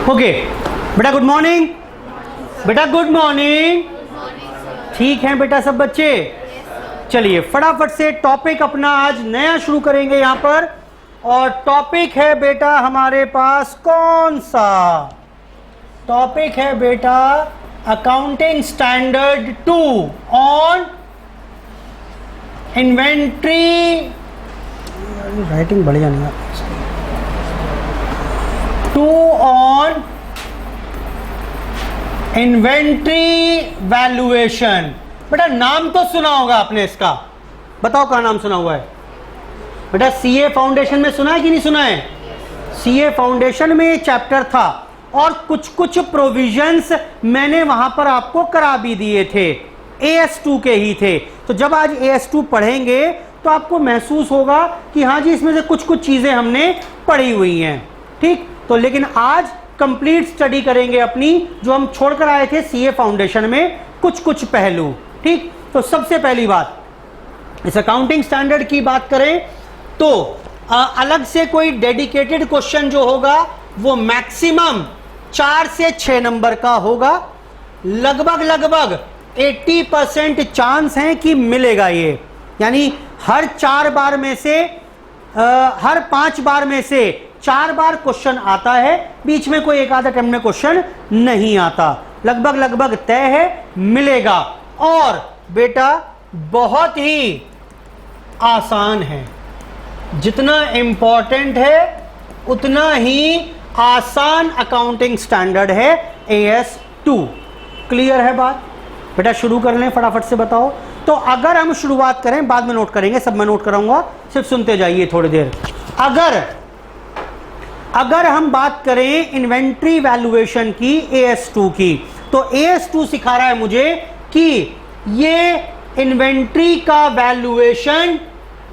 Okay बेटा good morning. बेटा good morning. ठीक है बेटा सब बच्चे, चलिए फटाफट से टॉपिक अपना आज नया शुरू करेंगे यहां पर। और टॉपिक है बेटा हमारे पास कौन सा टॉपिक है बेटा? Accounting standard 2 on inventory, writing बढ़िया नहीं है, 2 ऑन इन्वेंट्री वैल्यूएशन। बेटा नाम तो सुना होगा आपने इसका, बताओ कहाँ नाम सुना हुआ है? बेटा सीए फाउंडेशन में सुना है कि नहीं सुना है? सीए फाउंडेशन में ये चैप्टर था और कुछ कुछ प्रोविजंस मैंने वहां पर आपको करा भी दिए थे, AS2 के ही थे। तो जब आज AS2 पढ़ेंगे तो आपको महसूस होगा कि हाँ जी इसमें से कुछ कुछ चीजें हमने पढ़ी हुई हैं, ठीक। तो लेकिन आज कंप्लीट स्टडी करेंगे अपनी, जो हम छोड़कर आए थे सीए फाउंडेशन में कुछ कुछ पहलू, ठीक। तो सबसे पहली बात, इस अकाउंटिंग स्टैंडर्ड की बात करें तो अलग से कोई डेडिकेटेड क्वेश्चन जो होगा वो मैक्सिमम 4 से 6 नंबर का होगा। लगभग 80% चांस है कि मिलेगा ये, यानी हर 4 बार में से हर 5 बार में से 4 बार क्वेश्चन आता है, बीच में कोई एक आधा टाइम में क्वेश्चन नहीं आता। लगभग तय है मिलेगा। और बेटा बहुत ही आसान है, जितना इंपॉर्टेंट है उतना ही आसान अकाउंटिंग स्टैंडर्ड है AS2। क्लियर है बात? बेटा शुरू कर लें, फटाफट से बताओ। तो अगर हम शुरुआत करें, बाद में नोट करेंगे, सब मैं नोट कराऊंगा, सिर्फ सुनते जाइए थोड़ी देर। अगर हम बात करें इन्वेंट्री वैल्यूएशन की AS2 की, तो AS2 सिखा रहा है मुझे कि ये इन्वेंट्री का वैल्यूएशन,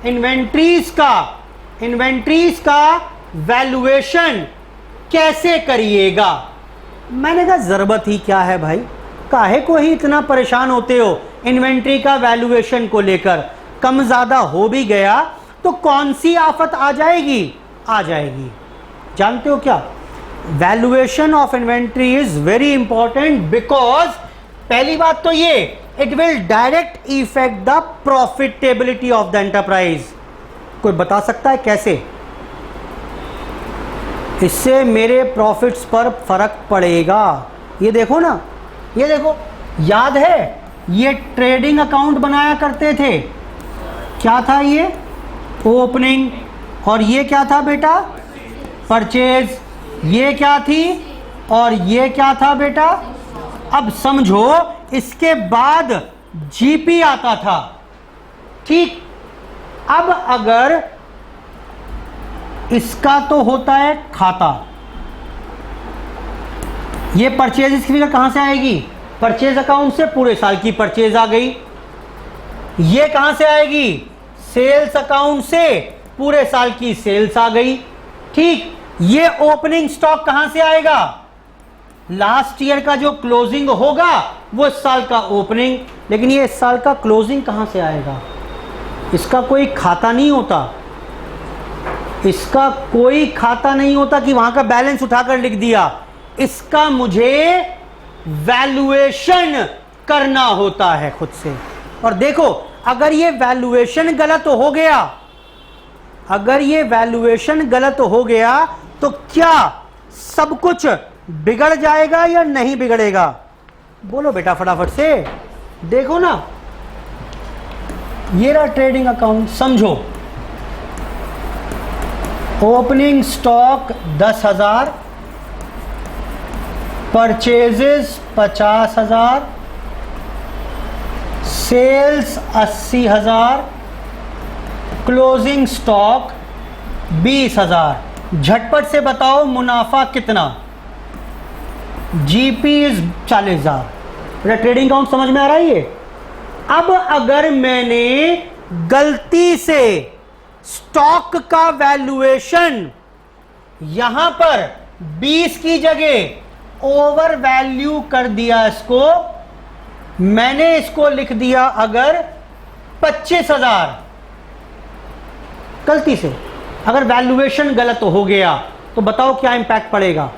इन्वेंट्रीज का वैल्यूएशन कैसे करिएगा। मैंने कहा जरूरत ही क्या है भाई, काहे को ही इतना परेशान होते हो इन्वेंट्री का वैल्यूएशन को लेकर। कम ज्यादा हो भी गया तो कौन सी आफत आ जाएगी? आ जाएगी। जानते हो क्या, valuation of inventory is very important because पहली बात तो ये, it will direct effect the profitability of the enterprise. कोई बता सकता है कैसे? इससे मेरे प्रॉफिट्स पर फर्क पड़ेगा। ये देखो ना, ये देखो, याद है ये ट्रेडिंग अकाउंट बनाया करते थे, क्या था ये? ओपनिंग। और ये क्या था बेटा? परचेज। ये क्या थी? और ये क्या था बेटा? अब समझो इसके बाद जीपी आता था, ठीक। अब अगर इसका तो होता है खाता, ये परचेज की फिगर कहां से आएगी? परचेज अकाउंट से पूरे साल की परचेज आ गई। ये कहां से आएगी? सेल्स अकाउंट से पूरे साल की सेल्स आ गई, ठीक। ये ओपनिंग स्टॉक कहां से आएगा? लास्ट ईयर का जो क्लोजिंग होगा वो इस साल का ओपनिंग। लेकिन ये इस साल का क्लोजिंग कहां से आएगा? इसका कोई खाता नहीं होता, इसका कोई खाता नहीं होता कि वहां का बैलेंस उठाकर लिख दिया। इसका मुझे वैल्यूएशन करना होता है खुद से। और देखो अगर ये वैल्यूएशन गलत हो गया, अगर ये वैल्यूएशन गलत हो गया तो क्या सब कुछ बिगड़ जाएगा या नहीं बिगड़ेगा? बोलो बेटा फटाफट से। देखो ना, ये रहा ट्रेडिंग अकाउंट, समझो opening stock 10,000, purchases 50,000, sales 80,000, closing stock 20,000। झटपट से बताओ मुनाफा कितना? GP is 40,000। मेरा ट्रेडिंग अकाउंट समझ में आ रहा है ये? अब अगर मैंने गलती से स्टॉक का वैल्यूएशन यहां पर 20 की जगह ओवर वैल्यू कर दिया, इसको मैंने इसको लिख दिया अगर 25,000, गलती से अगर वैल्यूएशन गलत हो गया तो बताओ क्या इंपैक्ट पड़ेगा?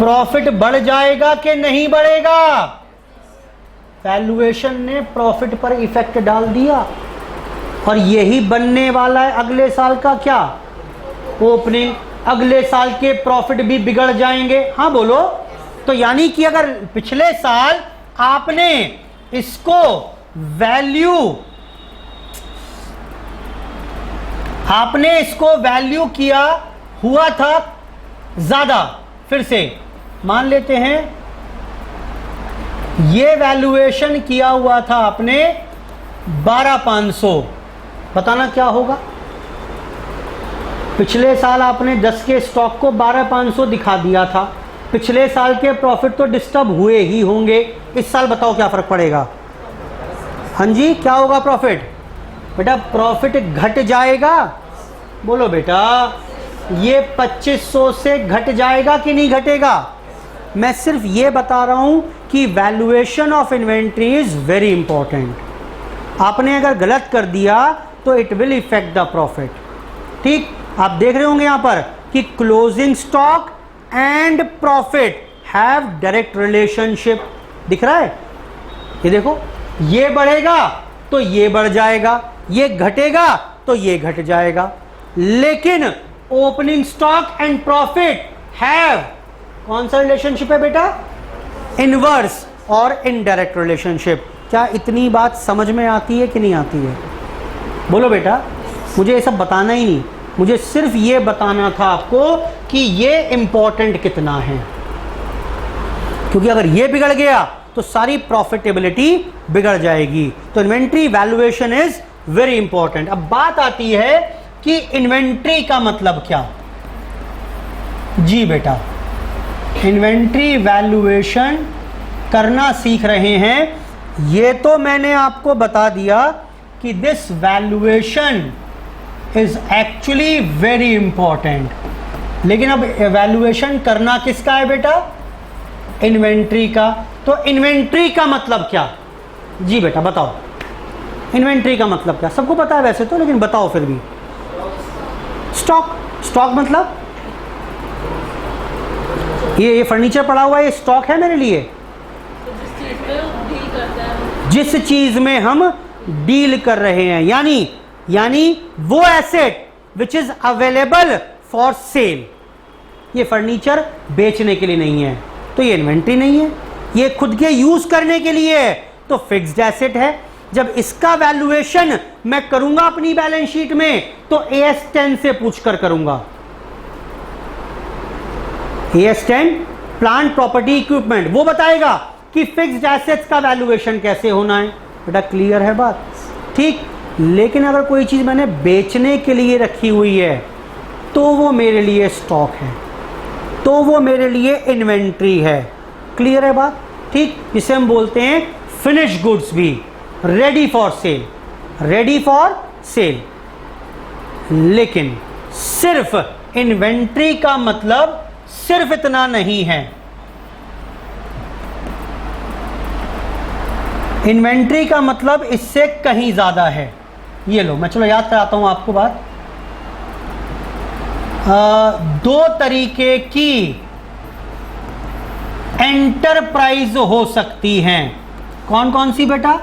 प्रॉफिट बढ़ जाएगा कि नहीं बढ़ेगा? वैल्यूएशन ने प्रॉफिट पर इफेक्ट डाल दिया और यही बनने वाला है अगले साल का क्या? ओपनिंग। अगले साल के प्रॉफिट भी बिगड़ जाएंगे। हाँ बोलो। तो यानी कि अगर पिछले साल आपने इसको वैल्यू किया हुआ था ज्यादा, फिर से मान लेते हैं ये वैल्यूएशन किया हुआ था आपने 12,500, बताना क्या होगा? पिछले साल आपने 10 के स्टॉक को 12,500 दिखा दिया था, पिछले साल के प्रॉफिट तो डिस्टर्ब हुए ही होंगे। इस साल बताओ क्या फर्क पड़ेगा? हाँ जी, क्या होगा प्रॉफिट? बेटा प्रॉफिट घट जाएगा। बोलो बेटा, ये 2500 से घट जाएगा कि नहीं घटेगा? मैं सिर्फ ये बता रहा हूं कि valuation of inventory is very important. आपने अगर गलत कर दिया तो it will effect the profit. ठीक, आप देख रहे होंगे यहां पर कि closing stock and profit have direct relationship. दिख रहा है? ये देखो, ये बढ़ेगा तो ये बढ़ जाएगा, ये घटेगा तो ये घट जाएगा। लेकिन opening stock and profit have कौन सा रिलेशनशिप है बेटा? इनवर्स और इनडायरेक्ट रिलेशनशिप। क्या इतनी बात समझ में आती है कि नहीं आती है? बोलो बेटा। मुझे ये सब बताना ही नहीं, मुझे सिर्फ ये बताना था आपको कि ये इंपॉर्टेंट कितना है, क्योंकि अगर ये बिगड़ गया तो सारी प्रॉफिटेबिलिटी बिगड़ जाएगी। तो inventory valuation is very important. अब बात आती है कि इन्वेंट्री का मतलब क्या? जी बेटा, इन्वेंट्री वैल्यूएशन करना सीख रहे हैं। ये तो मैंने आपको बता दिया कि this valuation is actually very important. लेकिन अब वैल्यूएशन करना किसका है बेटा? इन्वेंट्री का। तो इन्वेंट्री का मतलब क्या? जी बेटा बताओ, इन्वेंट्री का मतलब क्या? सबको पता है वैसे तो, लेकिन बताओ फिर भी। स्टॉक। स्टॉक मतलब ये फर्नीचर पड़ा हुआ है, ये स्टॉक है मेरे लिए। जिस चीज में हम डील कर रहे हैं, यानी वो asset which is available for sale. ये फर्नीचर बेचने के लिए नहीं है तो ये इन्वेंट्री नहीं है, ये खुद के यूज करने के लिए है तो फिक्स्ड एसेट है। जब इसका वैल्यूएशन मैं करूंगा अपनी बैलेंस शीट में तो AS10 से पूछकर करूंगा। AS10 प्लांट प्रॉपर्टी इक्विपमेंट, वो बताएगा कि फिक्स्ड एसेट्स का वैल्यूएशन कैसे होना है। बेटा क्लियर है बात? ठीक। लेकिन अगर कोई चीज मैंने बेचने के लिए रखी हुई है तो वो मेरे लिए स्टॉक है, तो वो मेरे लिए इन्वेंट्री है। क्लियर है बात? ठीक। इसे हम बोलते हैं फिनिश गुड्स भी, ready for sale, ready for sale. लेकिन सिर्फ इन्वेंट्री का मतलब सिर्फ इतना नहीं है। इन्वेंट्री का मतलब इससे कहीं ज्यादा है। ये लो, मैं चलो याद कराता हूं आपको बात। दो तरीके की एंटरप्राइज हो सकती हैं। कौन कौन सी बेटा?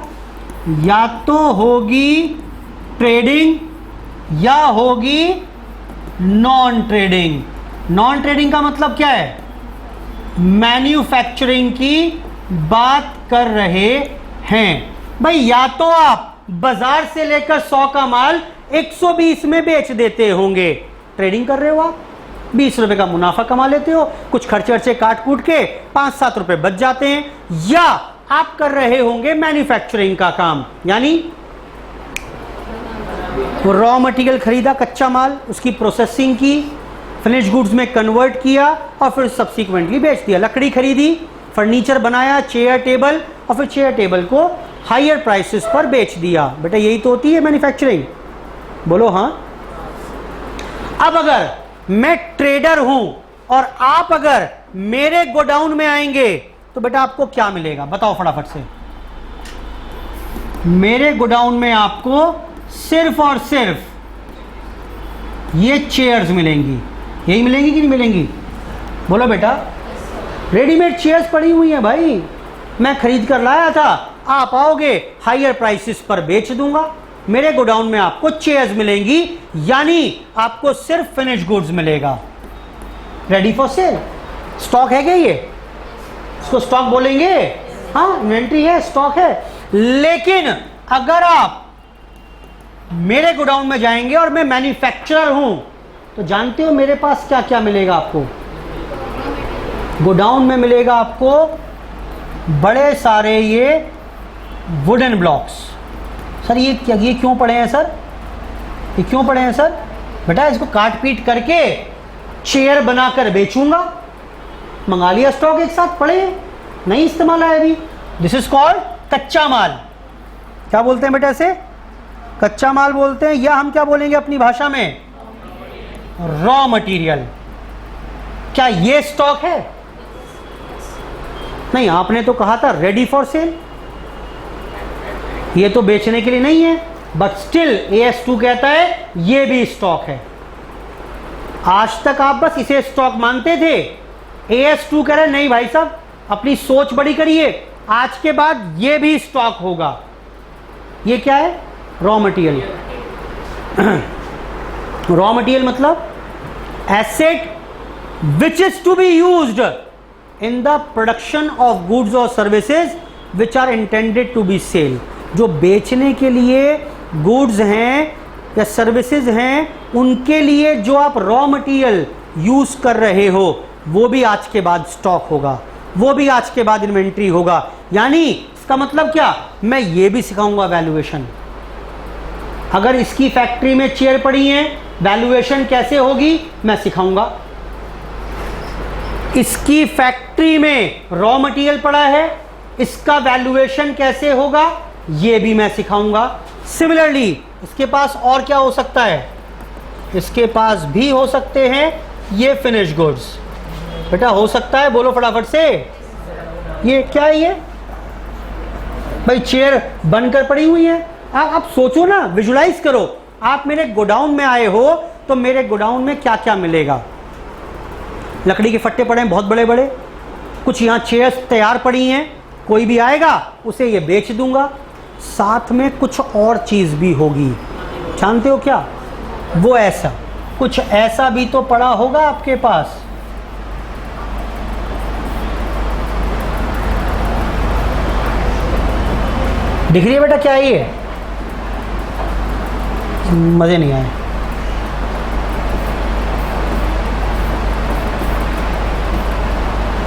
या तो होगी ट्रेडिंग या होगी नॉन ट्रेडिंग। नॉन ट्रेडिंग का मतलब क्या है? मैन्युफैक्चरिंग की बात कर रहे हैं। भाई या तो आप बाजार से लेकर 100 का माल 120 में बेच देते होंगे, ट्रेडिंग कर रहे हो आप, 20 रुपए का मुनाफा कमा लेते हो, कुछ खर्चे वर्चे काट कूट के 5-7 रुपए बच जाते हैं। या आप कर रहे होंगे मैन्युफैक्चरिंग का काम, यानी वो रॉ मटेरियल खरीदा, कच्चा माल, उसकी प्रोसेसिंग की, फिनिश गुड्स में कन्वर्ट किया और फिर सब्सिक्वेंटली बेच दिया। लकड़ी खरीदी, फर्नीचर बनाया, चेयर टेबल, और फिर चेयर टेबल को हायर प्राइसेस पर बेच दिया। बेटा यही तो होती है मैन्युफैक्चरिंग। बोलो हाँ। अब अगर मैं ट्रेडर हूं और आप अगर मेरे गोडाउन में आएंगे तो बेटा आपको क्या मिलेगा? बताओ फटाफट से। मेरे गोडाउन में आपको सिर्फ और सिर्फ ये चेयर्स मिलेंगी। यही मिलेंगी कि नहीं मिलेंगी? बोलो बेटा। रेडीमेड चेयर्स पड़ी हुई हैं भाई, मैं खरीद कर लाया था, आप आओगे हायर प्राइसेस पर बेच दूंगा, मेरे गोडाउन में आपको चेयर्स मिलेंगी, यानी आपको सिर्फ फिनिश गुड्स मिलेगा। रेडी फॉर सेल स्टॉक है क्या ये? इसको स्टॉक बोलेंगे? हाँ, इन्वेंट्री है, स्टॉक है। लेकिन अगर आप मेरे गोडाउन में जाएंगे और मैं मैन्युफैक्चरर हूं, तो जानते हो मेरे पास क्या क्या मिलेगा आपको? गोडाउन में मिलेगा आपको बड़े सारे ये वुडन ब्लॉक्स। सर ये क्यों पड़े हैं सर? ये क्यों पड़े हैं सर? बेटा इसको काट पीट करके चेयर बनाकर बेचूंगा। मंगा लिया स्टॉक, एक साथ पड़े हैं, नहीं इस्तेमाल आया अभी। दिस इज कॉल्ड कच्चा माल। क्या बोलते हैं बेटा इसे? कच्चा माल बोलते हैं, या हम क्या बोलेंगे अपनी भाषा में? Raw material. क्या ये स्टॉक है? नहीं, आपने तो कहा था रेडी फॉर सेल, ये तो बेचने के लिए नहीं है, बट स्टिल AS2 कहता है ये भी स्टॉक है। आज तक आप बस इसे स्टॉक मानते थे, AS2 कह रहे नहीं भाई साहब, अपनी सोच बड़ी करिए, आज के बाद ये भी स्टॉक होगा। ये क्या है? Raw material. रॉ मटेरियल मतलब asset which is to be used in the production of goods और services which are intended to be sale. जो बेचने के लिए गुड्स हैं या सर्विसेज हैं, उनके लिए जो आप रॉ मटेरियल यूज कर रहे हो, वो भी आज के बाद स्टॉक होगा, वो भी आज के बाद इन्वेंट्री होगा। यानी इसका मतलब क्या? मैं ये भी सिखाऊंगा वैल्यूएशन। अगर इसकी फैक्ट्री में चेयर पड़ी है, वैल्यूएशन कैसे होगी मैं सिखाऊंगा। इसकी फैक्ट्री में रॉ मटेरियल पड़ा है, इसका वैल्यूएशन कैसे होगा ये भी मैं सिखाऊंगा। सिमिलरली इसके पास और क्या हो सकता है? इसके पास भी हो सकते हैं ये फिनिश गुड्स। बेटा हो सकता है, बोलो फटाफट से। ये क्या है? ये भाई चेयर बनकर पड़ी हुई है। आप सोचो ना, विजुलाइज करो, आप मेरे गोडाउन में आए हो तो मेरे गोडाउन में क्या क्या मिलेगा? लकड़ी के फट्टे पड़े हैं बहुत बड़े बड़े, कुछ यहाँ चेयर्स तैयार पड़ी हैं, कोई भी आएगा उसे ये बेच दूंगा। साथ में कुछ और चीज भी होगी, जानते हो क्या? वो ऐसा कुछ ऐसा भी तो पड़ा होगा आपके पास। दिख रही है बेटा क्या है ये? मजे नहीं आए।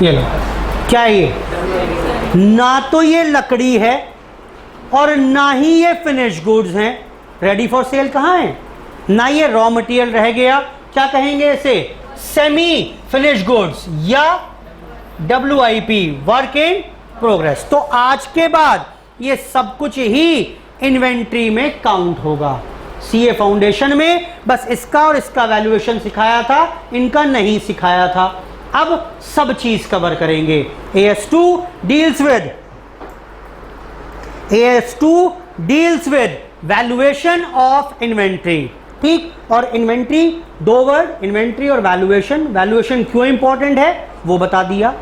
ये लो, क्या है ये? ना तो ये लकड़ी है और ना ही ये फिनिश गुड्स हैं। रेडी फॉर सेल कहाँ है? ना ये रॉ मटेरियल रह गया, क्या कहेंगे इसे? सेमी फिनिश गुड्स या WIP, वर्क इन प्रोग्रेस। तो आज के बाद ये सब कुछ ही इन्वेंट्री में काउंट होगा। CA फाउंडेशन में बस इसका और इसका वैल्यूएशन सिखाया था, इनका नहीं सिखाया था। अब सब चीज कवर करेंगे। AS2 deals with valuation of inventory. ठीक, और इन्वेंट्री दो वर्ड, इन्वेंट्री और वैल्यूएशन। वैल्यूएशन क्यों इंपॉर्टेंट है वो बता दिया।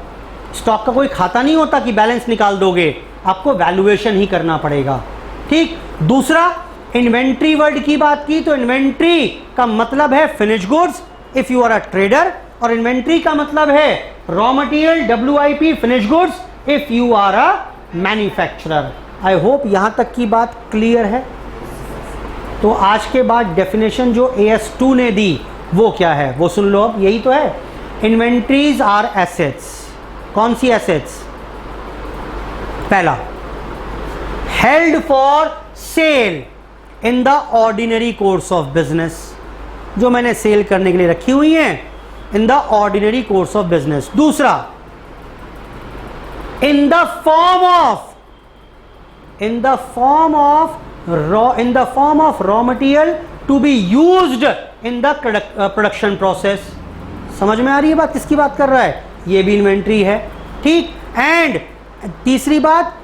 स्टॉक का कोई खाता नहीं होता कि बैलेंस निकाल दोगे, आपको वैल्यूएशन ही करना पड़ेगा। ठीक, दूसरा इन्वेंट्री वर्ड की बात की तो इन्वेंट्री का मतलब है finish goods if you are a trader, और इन्वेंट्री का मतलब है raw material WIP finish goods if you are a manufacturer. I hope यहां तक की बात क्लियर है। तो आज के बाद डेफिनेशन जो AS2 ने दी वो क्या है वो सुन लो। अब यही तो है, इन्वेंट्रीज आर एसेट्स। कौन सी एसेट्स? पहला, held for sale in the ordinary course of business, जो मैंने सेल करने के लिए रखी हुई हैं in the ordinary course of business. दूसरा, in the form of raw material to be used in the production process. समझ में आ रही है बात? किसकी बात कर रहा है? ये भी इन्वेंट्री है। ठीक, एंड तीसरी बात,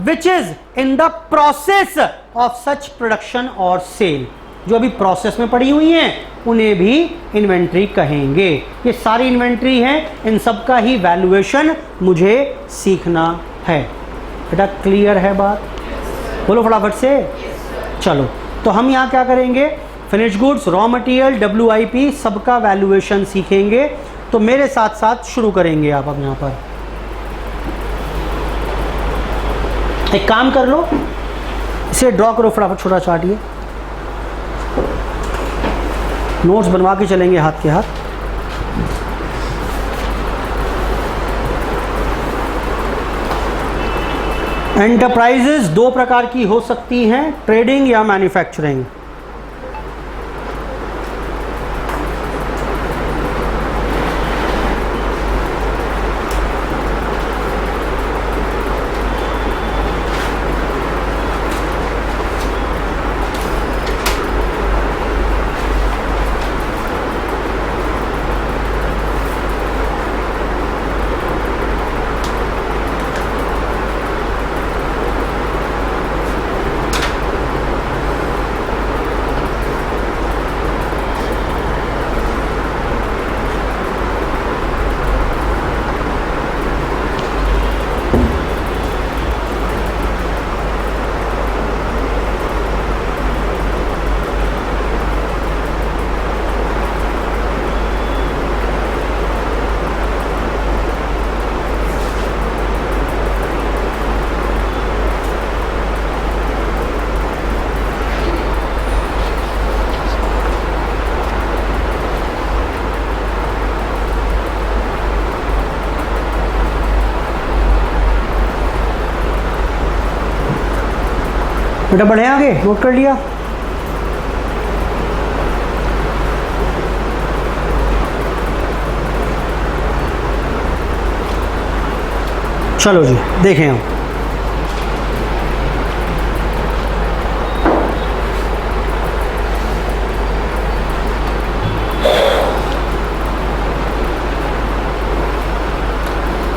which is in the process of such production और सेल। जो अभी प्रोसेस में पड़ी हुई हैं उन्हें भी इन्वेंट्री कहेंगे। ये सारी इन्वेंट्री हैं, इन सब का ही वैल्यूएशन मुझे सीखना है। बेटा क्लियर है बात? बोलो फटाफट से। चलो तो हम यहाँ क्या करेंगे, finish goods, raw material, WIP सबका वैल्यूएशन सीखेंगे। तो मेरे साथ साथ शुरू करेंगे आप अब यहाँ पर। एक काम कर लो, इसे ड्रॉ करो फटाफट, छोटा चार्ट ये नोट्स बनवा के चलेंगे हाथ के हाथ। एंटरप्राइजेस दो प्रकार की हो सकती हैं, ट्रेडिंग या मैन्युफैक्चरिंग। बेटा बढ़े आगे, नोट कर लिया? चलो जी देखें हम।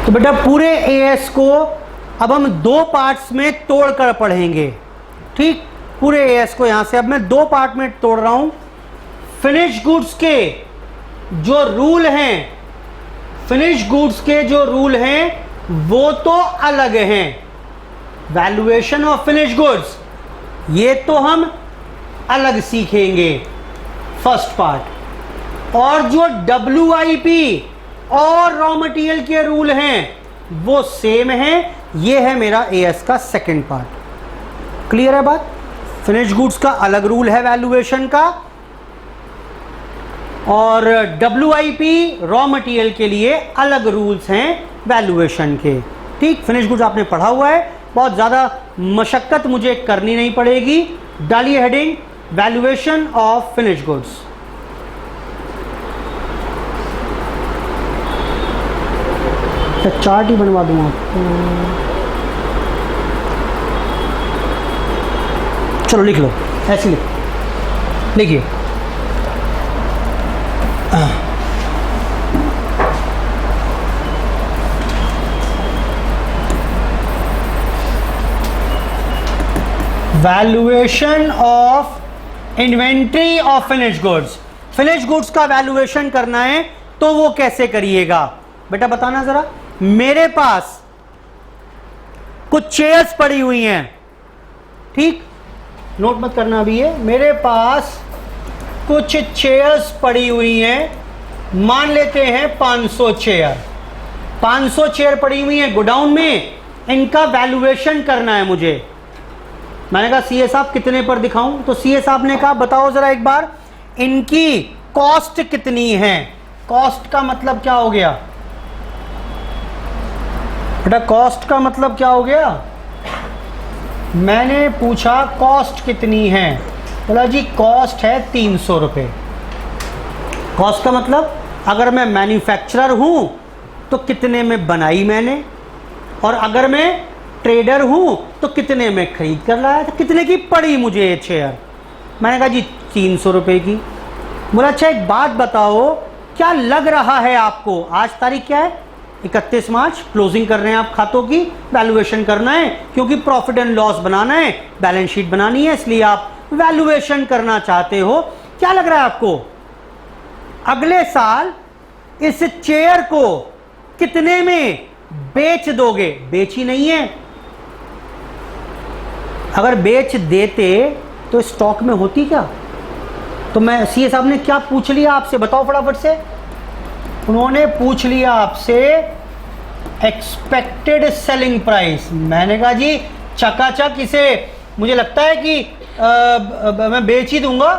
तो बेटा पूरे एएस को अब हम दो पार्ट्स में तोड़कर पढ़ेंगे। ठीक, पूरे एएस को यहां से अब मैं दो पार्ट में तोड़ रहा हूं। फिनिश गुड्स के जो रूल हैं, फिनिश गुड्स के जो रूल हैं वो तो अलग हैं। वैल्यूएशन ऑफ फिनिश गुड्स ये तो हम अलग सीखेंगे फर्स्ट पार्ट, और जो WIP और रॉ मटेरियल के रूल हैं वो सेम हैं। ये है मेरा एएस का सेकंड पार्ट। क्लियर है बात? फिनिश गुड्स का अलग रूल है वैल्यूएशन का, और WIP रॉ मटेरियल के लिए अलग रूल्स हैं वैल्यूएशन के। ठीक, फिनिश गुड्स आपने पढ़ा हुआ है, बहुत ज़्यादा मशक्कत मुझे करनी नहीं पड़ेगी। डालिए heading valuation of finish goods. Chart ही बनवा दूँ आपको। चलो लिख लो, ऐसे लिखिए। Valuation of inventory of finish goods. Finish goods का वैल्यूएशन करना है तो वो कैसे करिएगा बेटा, बताना जरा। मेरे पास कुछ चेयर्स पड़ी हुई हैं, ठीक, नोट मत करना अभी है। मेरे पास कुछ चेयर्स पड़ी हुई हैं, मान लेते हैं 500 चेयर। 500 चेयर पड़ी हुई हैं गोडाउन में, इनका वैल्यूएशन करना है मुझे। मैंने कहा सीए साहब कितने पर दिखाऊं? तो सीए साहब ने कहा बताओ जरा एक बार इनकी कॉस्ट कितनी है। कॉस्ट का मतलब क्या हो गया बेटा? कॉस्ट का मतलब क्या हो गया? मैंने पूछा कॉस्ट कितनी है, बोला जी कॉस्ट है 300 रुपये। कॉस्ट का मतलब अगर मैं मैन्युफैक्चरर हूं तो कितने में बनाई मैंने, और अगर मैं ट्रेडर हूं तो कितने में खरीद कर लाया था, कितने की पड़ी मुझे ये चेयर। मैंने कहा जी 300 रुपये की। बोला अच्छा एक बात बताओ, क्या लग रहा है आपको, आज तारीख क्या है 31 मार्च, क्लोजिंग कर रहे हैं आप खातों की, वैल्यूएशन करना है क्योंकि प्रॉफिट एंड लॉस बनाना है, बैलेंस शीट बनानी है, इसलिए आप वैल्यूएशन करना चाहते हो, क्या लग रहा है आपको अगले साल इस चेयर को कितने में बेच दोगे? बेच ही नहीं है। अगर बेच देते तो स्टॉक में होती क्या? तो मैं सीए साहब ने क्या पूछ लिया आपसे, बताओ फटाफट से। उन्होंने पूछ लिया आपसे एक्सपेक्टेड सेलिंग प्राइस। मैंने कहा जी चकाचक इसे, मुझे लगता है कि मैं बेच ही दूंगा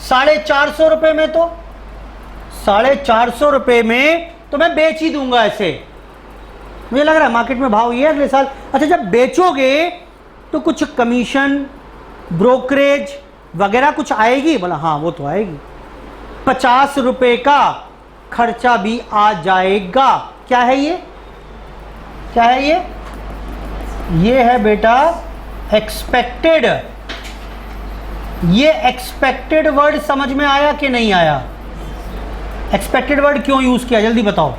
450 रुपये में, तो 450 रुपये में तो मैं बेच ही दूंगा ऐसे। मुझे लग रहा है मार्केट में भाव ये है अगले साल। अच्छा, जब बेचोगे तो कुछ कमीशन, ब्रोकरेज वगैरह कुछ आएगी? बोला हाँ वो तो आएगी, 50 रुपये का खर्चा भी आ जाएगा। क्या है ये? क्या है ये? ये है बेटा एक्सपेक्टेड। ये एक्सपेक्टेड वर्ड समझ में आया कि नहीं आया? एक्सपेक्टेड वर्ड क्यों यूज किया, जल्दी बताओ,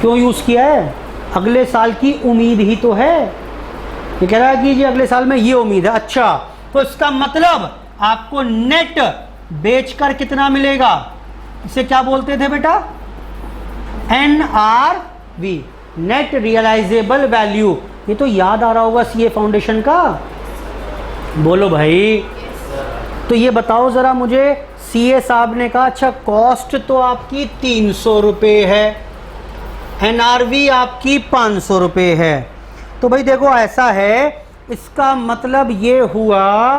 क्यों यूज किया है? अगले साल की उम्मीद ही तो है। ये कह रहा है कि जी अगले साल में ये उम्मीद है। अच्छा, तो इसका मतलब आपको नेट बेचकर कितना मिलेगा? इसे क्या बोलते थे बेटा? NRV, net realisable value. ये तो याद आ रहा होगा सीए फाउंडेशन का, बोलो भाई। तो ये बताओ जरा मुझे, सीए साहब ने कहा अच्छा कॉस्ट तो आपकी 300 रुपये है, NRV आपकी 500 रुपये है। तो भाई देखो ऐसा है, इसका मतलब ये हुआ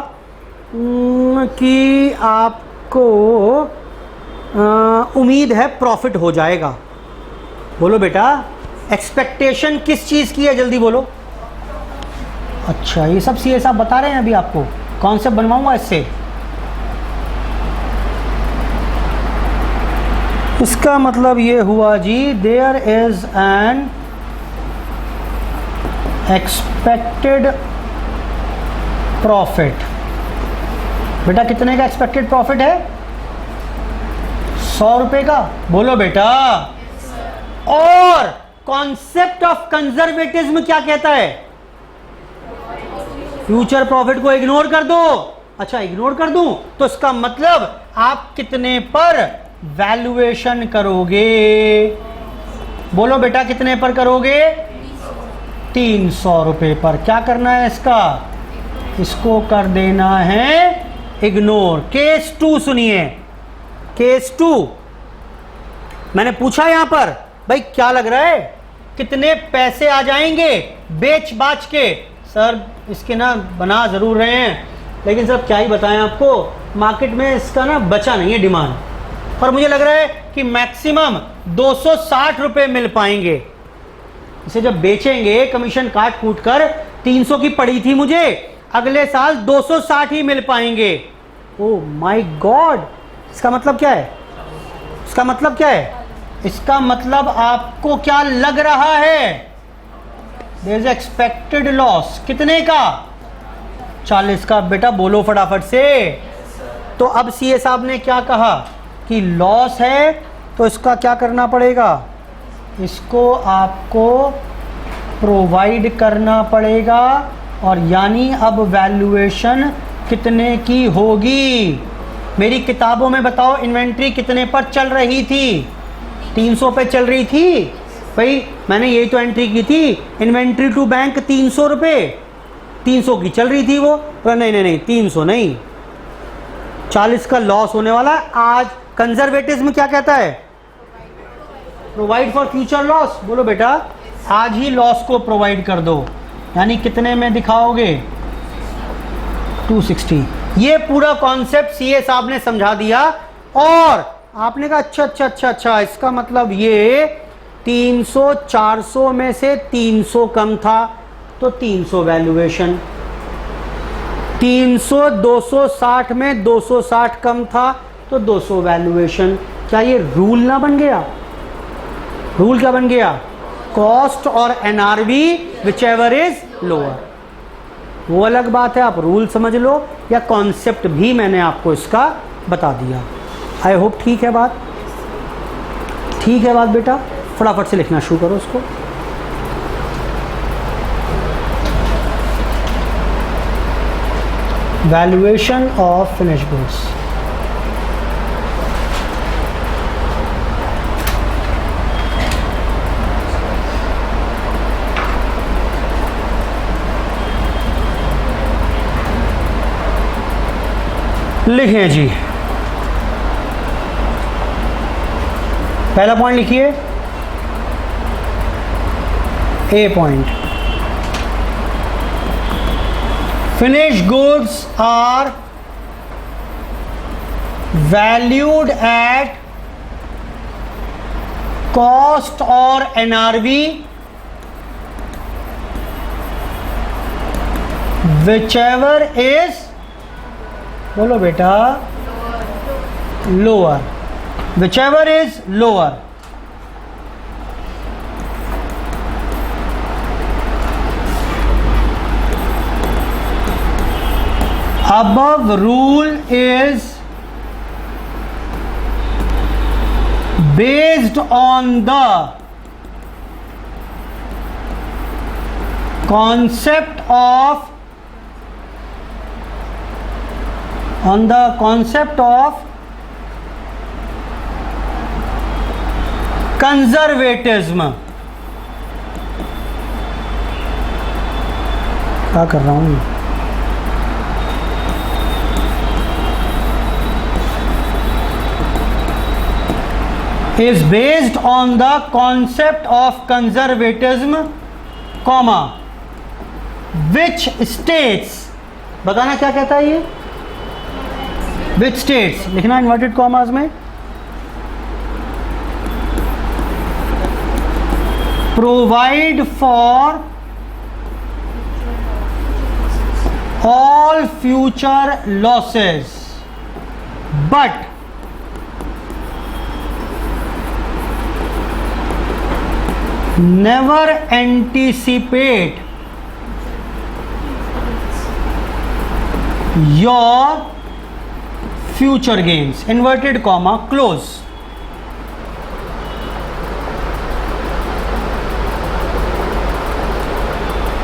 कि आपको उम्मीद है प्रॉफिट हो जाएगा। बोलो बेटा, एक्सपेक्टेशन किस चीज़ की है, जल्दी बोलो। अच्छा, ये सब सीए साहब बता रहे हैं अभी आपको, कॉन्सेप्ट बनवाऊंगा इससे। इसका मतलब ये हुआ जी, there is an expected profit. बेटा कितने का एक्सपेक्टेड प्रॉफिट है? 100 रुपए का। बोलो बेटा। और कॉन्सेप्ट ऑफ कंजर्वेटिज्म क्या कहता है? फ्यूचर प्रॉफिट को इग्नोर कर दो। अच्छा, इग्नोर कर दूं तो इसका मतलब आप कितने पर वैल्यूएशन करोगे? बोलो बेटा, कितने पर करोगे? 300 रुपए पर। क्या करना है इसका? इसको कर देना है इग्नोर। केस 2 सुनिए, केस 2। मैंने पूछा यहां पर भाई क्या लग रहा है कितने पैसे आ जाएंगे बेच बाच के? सर इसके ना बना जरूर रहे हैं, लेकिन सर क्या ही बताएं आपको, मार्केट में इसका ना बचा नहीं है डिमांड, और मुझे लग रहा है कि मैक्सिमम 260 रुपए मिल पाएंगे। इसे जब बेचेंगे कमीशन काट कूट कर, 300 की पड़ी थी मुझे, अगले साल 260 ही मिल पाएंगे। ओ माय गॉड, इसका मतलब क्या है? इसका मतलब क्या है? इसका मतलब आपको क्या लग रहा है? There is expected loss. कितने का? 40 का। बेटा बोलो फटाफट से। तो अब सीए साहब ने क्या कहा कि लॉस है, तो इसका क्या करना पड़ेगा? इसको आपको प्रोवाइड करना पड़ेगा, और यानी अब वैल्यूएशन कितने की होगी? मेरी किताबों में बताओ इन्वेंट्री कितने पर चल रही थी? 300 पे चल रही थी भाई, मैंने यही तो एंट्री की थी, इन्वेंट्री टू बैंक 300 रुपये, 300 की चल रही थी वो। तो नहीं 300 नहीं, 40 का लॉस होने वाला है। आज कंजर्वेटिज्म क्या कहता है? Provide for future loss. बोलो बेटा, आज ही लॉस को प्रोवाइड कर दो, यानी कितने में दिखाओगे? 260। ये पूरा कॉन्सेप्ट सीए साहब ने समझा दिया, और आपने कहा अच्छा, इसका मतलब ये 300 400 में से 300 कम था तो 300 वैल्यूएशन, 300 260 में 260 कम था तो 200 वैल्यूएशन। क्या ये रूल ना बन गया? रूल क्या बन गया? कॉस्ट और NRV which ever is lower. वो अलग बात है, आप रूल समझ लो या कॉन्सेप्ट भी मैंने आपको इसका बता दिया। आई होप ठीक है बात, ठीक है बात बेटा। फटाफट से लिखना शुरू करो उसको। Valuation of finish goods. लिखें जी, पहला पॉइंट लिखिए, A point, finish goods are valued at cost और एनआरवी whichever is, बोलो बेटा, lower, whichever is lower. Above rule is based on the concept of conservatism. क्या कर रहा हूं? is based on the concept of conservatism, comma, which states, बताना क्या कहता है ये, which states, लिखना इन्वर्टेड कॉमास में, provide for all future losses but never anticipate your future gains, inverted comma, close.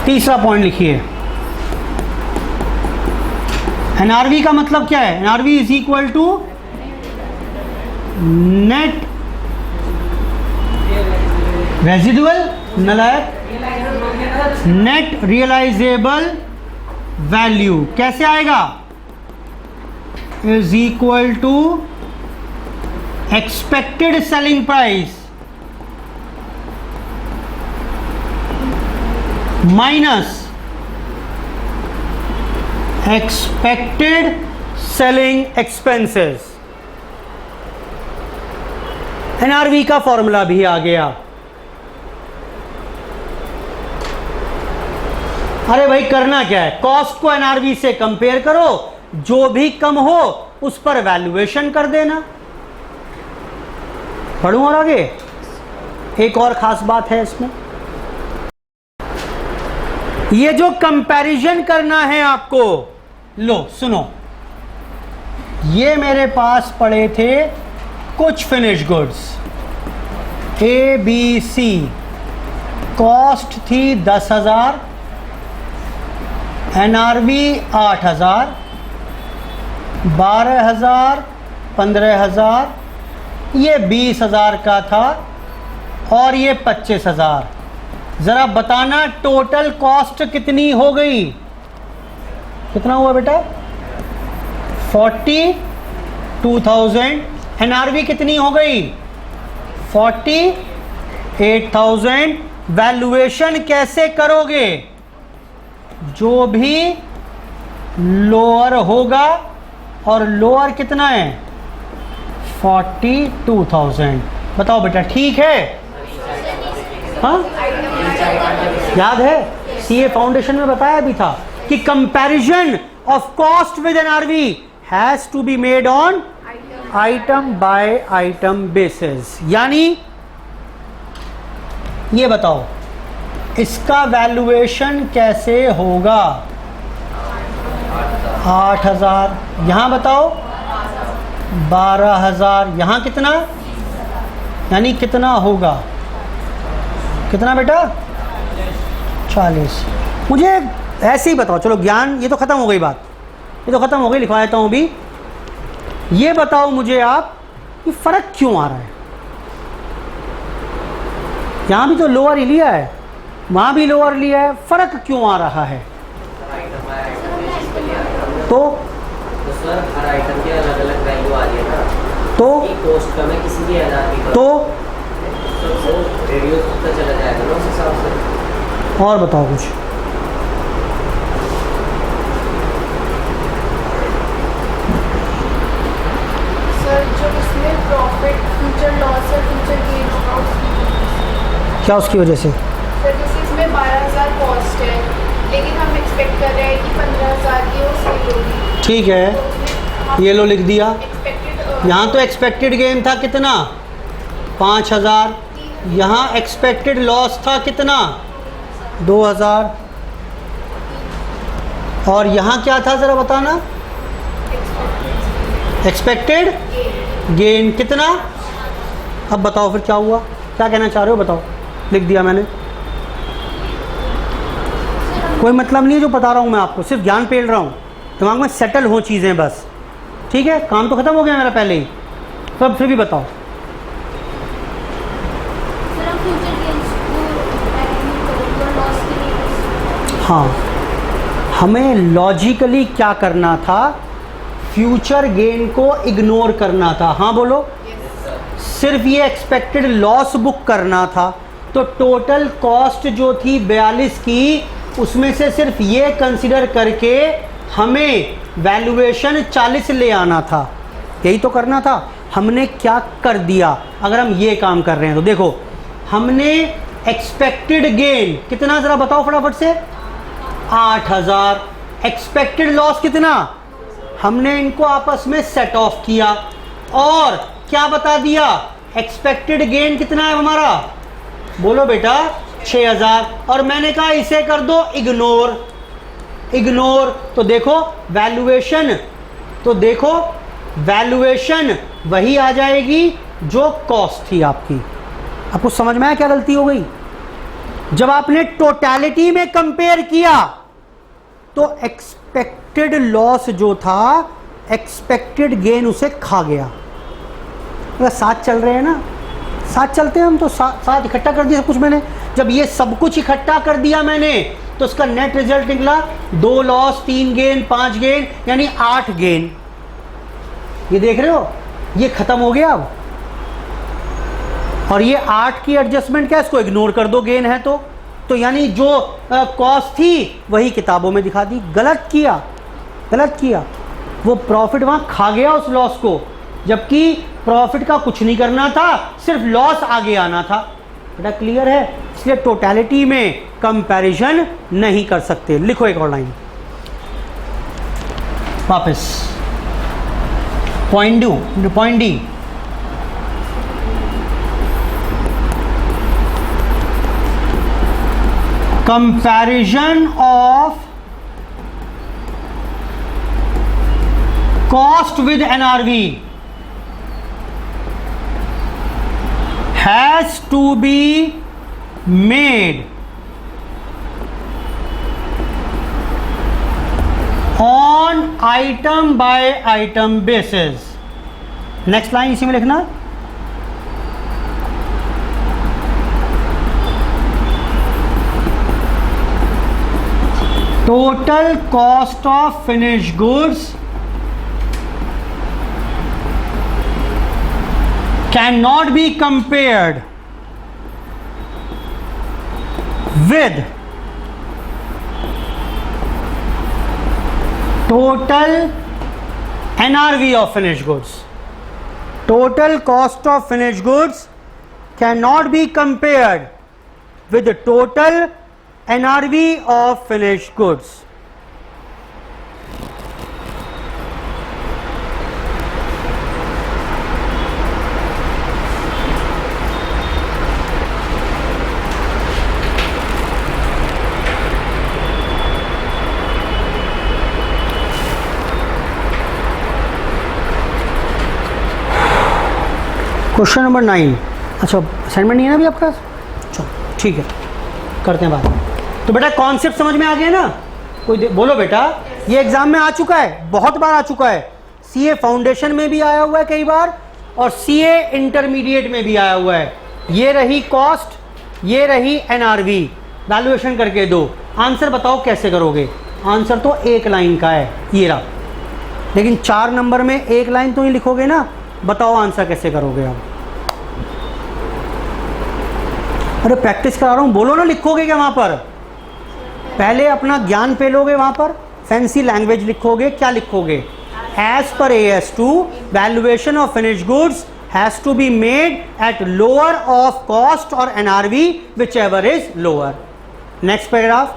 तीसरा पॉइंट लिखिए, एनआरवी का मतलब क्या है? NRV is equal to net residual, नलायक, नेट रियलाइजेबल वैल्यू। कैसे आएगा? Is equal to expected selling price minus expected selling expenses. NRV का फॉर्मूला भी आ गया। अरे भाई करना क्या है, कॉस्ट को एनआरवी से कंपेयर करो, जो भी कम हो उस पर वैल्यूएशन कर देना। पढ़ूं और आगे? एक और खास बात है इसमें, ये जो कंपैरिजन करना है आपको, लो सुनो, ये मेरे पास पड़े थे कुछ finish goods A B C, cost थी 10,000, एनआरवी 8,000, 12,000, 15,000, ये 20,000 का था और ये 25,000। जरा बताना टोटल कॉस्ट कितनी हो गई? कितना हुआ बेटा? 42,000। एनआरवी कितनी हो गई? 48,000। वैल्यूएशन कैसे करोगे? जो भी लोअर होगा, और लोअर कितना है? 42,000। बताओ बेटा, ठीक है? हाँ, याद है सीए फाउंडेशन में बताया भी था कि comparison of cost with NRV has to be made on item by item basis. यानी ये बताओ इसका वैल्यूएशन कैसे होगा? 8,000, यहां बताओ 12,000, यहां कितना, यानी कितना होगा? कितना बेटा? 40। मुझे ऐसे ही बताओ, चलो ज्ञान ये तो खत्म हो गई बात, ये तो ख़त्म हो गई, लिखवा देता हूँ अभी। ये बताओ मुझे आप कि फ़र्क क्यों आ रहा है? यहाँ भी तो लोअर ही लिया है, वहाँ भी लोअर लिया है, फ़र्क क्यों आ रहा है? तो सर हर आइटम के अलग अलग वैल्यू आ रही है ना, तो कॉस्ट कम है किसी भी हजार की, तो रेडियो होता चला जाएगा ना उस हिसाब से। और बताओ कुछ। सर जो इसमें प्रॉफिट फ्यूचर लॉस और फ्यूचर गेन होगा क्या उसकी वजह से? सर जैसे इसमें 12,000 कॉस्ट है, लेकिन हम एक्सपेक्ट कर रहे हैं कि 15,000 की वो सेल होगी। ठीक है, ये लो लिख दिया। यहाँ तो एक्सपेक्टेड गेन था कितना? 5,000। यहाँ एक्सपेक्टेड लॉस था कितना? 2,000। और यहाँ क्या था ज़रा बताना? एक्सपेक्टेड गेन कितना? अब बताओ फिर क्या हुआ, क्या कहना चाह रहे हो बताओ। लिख दिया मैंने, कोई मतलब नहीं है जो बता रहा हूँ मैं आपको, सिर्फ ज्ञान पेल रहा हूँ, दिमाग में सेटल हो चीज़ें बस। ठीक है, काम तो ख़त्म हो गया मेरा पहले ही। तो अब फिर भी बताओ। हाँ, हमें लॉजिकली क्या करना था? फ्यूचर गेन को इग्नोर करना था। हाँ बोलो। सिर्फ ये एक्सपेक्टेड लॉस बुक करना था। तो टोटल कॉस्ट जो थी 42 की, उसमें से सिर्फ ये कंसिडर करके हमें वैल्यूएशन 40 ले आना था। यही तो करना था। हमने क्या कर दिया? अगर हम ये काम कर रहे हैं तो देखो, हमने एक्सपेक्टेड गेन कितना ज़रा बताओ फटाफट से? 8,000। एक्सपेक्टेड लॉस कितना? हमने इनको आपस में सेट ऑफ किया और क्या बता दिया? एक्सपेक्टेड गेन कितना है हमारा? बोलो बेटा 6,000। और मैंने कहा इसे कर दो इग्नोर। इग्नोर तो देखो वैल्यूएशन, तो देखो वैल्यूएशन वही आ जाएगी जो कॉस्ट थी आपकी। आपको समझ में आया क्या गलती हो गई? जब आपने टोटैलिटी में कंपेयर किया तो एक्सपेक्टेड लॉस जो था एक्सपेक्टेड गेन उसे खा गया। अगर साथ चल रहे हैं ना, साथ चलते हैं हम, तो साथ इकट्ठा कर दिया सब कुछ मैंने। जब ये सब कुछ इकट्ठा कर दिया मैंने तो उसका नेट रिजल्ट निकला 2 लॉस 3 गेन 5 गेन, यानी 8 गेन। ये देख रहे हो, ये खत्म हो गया अब। और ये 8 की एडजस्टमेंट क्या, इसको इग्नोर कर दो गेन है तो यानी जो कॉस्ट थी वही किताबों में दिखा दी। गलत किया, गलत किया। वो प्रॉफिट वहाँ खा गया उस लॉस को, जबकि प्रॉफिट का कुछ नहीं करना था, सिर्फ लॉस आगे आना था। बेटा क्लियर है? इसलिए टोटैलिटी में कंपैरिजन नहीं कर सकते। लिखो एक और लाइन वापस। Point D, comparison of cost with NRV has to be made on item by item basis. Next line इसी में लिखना, total cost of finished goods cannot be compared with total NRV of finished goods. Total cost of finished goods cannot be compared with the total NRV of finished goods. Question number 9। अच्छा assignment नहीं है ना अभी आपका? चलो ठीक है, करते हैं बात। तो बेटा कॉन्सेप्ट समझ में आ गया ना? कोई बोलो बेटा। ये एग्जाम में आ चुका है, बहुत बार आ चुका है। सीए फाउंडेशन में भी आया हुआ है कई बार और सीए इंटरमीडिएट में भी आया हुआ है। ये रही कॉस्ट, ये रही एनआरवी, वैल्यूएशन करके दो। आंसर बताओ कैसे करोगे? आंसर तो एक लाइन का है, ये रहा, लेकिन 4 नंबर में एक लाइन तो ही लिखोगे ना। बताओ आंसर कैसे करोगे आप? अरे प्रैक्टिस करा रहा हूँ, बोलो ना, लिखोगे क्या वहाँ पर? पहले अपना ज्ञान पेलोगे, वहाँ पर फैंसी लैंग्वेज लिखोगे। क्या लिखोगे? एज पर AS2 valuation of finish goods has to be made at lower of cost और NRV whichever is lower. Next paragraph.